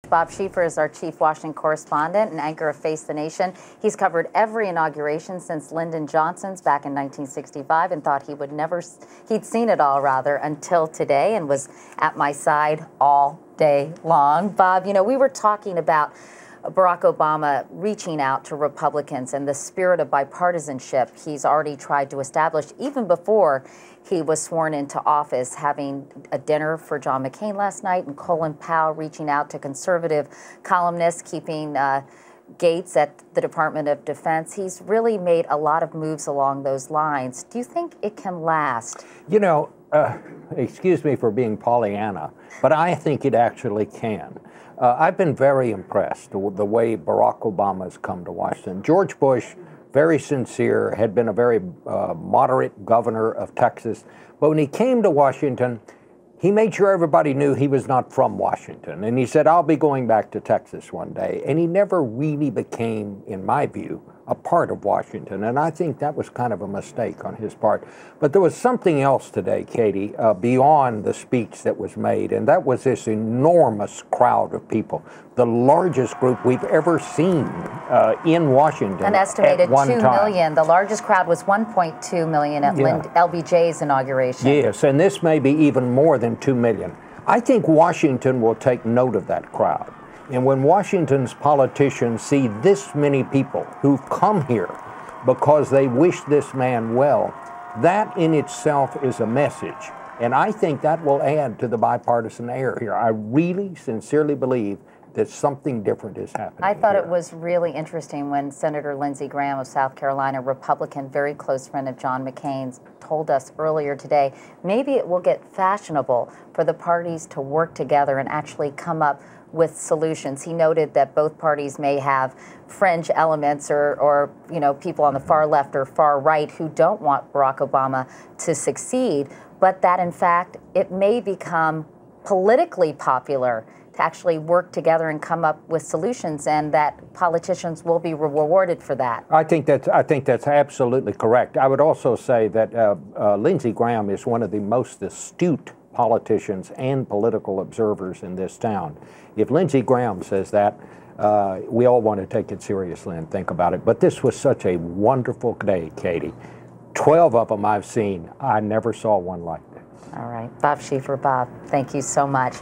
Bob Schieffer is our chief Washington correspondent and anchor of Face the Nation. He's covered every inauguration since Lyndon Johnson's back in 1965 and thought he'd seen it all rather until today, and was at my side all day long. Bob, you know, we were talking about Barack Obama reaching out to Republicans and the spirit of bipartisanship he's already tried to establish even before he was sworn into office, having a dinner for John McCain last night, and Colin Powell reaching out to conservative columnists, keeping Gates at the Department of Defense. He's really made a lot of moves along those lines. Do you think it can last? You know, excuse me for being Pollyanna, but I think it actually can. I've been very impressed with the way Barack Obama has come to Washington. George Bush, very sincere, had been a very moderate governor of Texas. But when he came to Washington, he made sure everybody knew he was not from Washington. And he said, I'll be going back to Texas one day. And he never really became, in my view, a part of Washington. And I think that was kind of a mistake on his part. But there was something else today, Katie, beyond the speech that was made. And that was this enormous crowd of people, the largest group we've ever seen in Washington. An estimated 2 million. The largest crowd was 1.2 million at L.B.J.'s inauguration. Yes, and this may be even more than 2 million. I think Washington will take note of that crowd. And when Washington's politicians see this many people who've come here because they wish this man well, that in itself is a message. And I think that will add to the bipartisan air here. I really sincerely believe that something different is happening. I thought it was really interesting when Senator Lindsey Graham of South Carolina, Republican, very close friend of John McCain's, told us earlier today, maybe it will get fashionable for the parties to work together and actually come up with solutions. He noted that both parties may have fringe elements or you know, people on the far left or far right who don't want Barack Obama to succeed, but that in fact it may become politically popular to actually work together and come up with solutions, and that politicians will be rewarded for that. I think that's absolutely correct. I would also say that Lindsey Graham is one of the most astute politicians and political observers in this town. If Lindsey Graham says that, we all want to take it seriously and think about it. But this was such a wonderful day, Katie. 12 of them I've seen. I never saw one like this. All right. Bob Schieffer. Bob, thank you so much.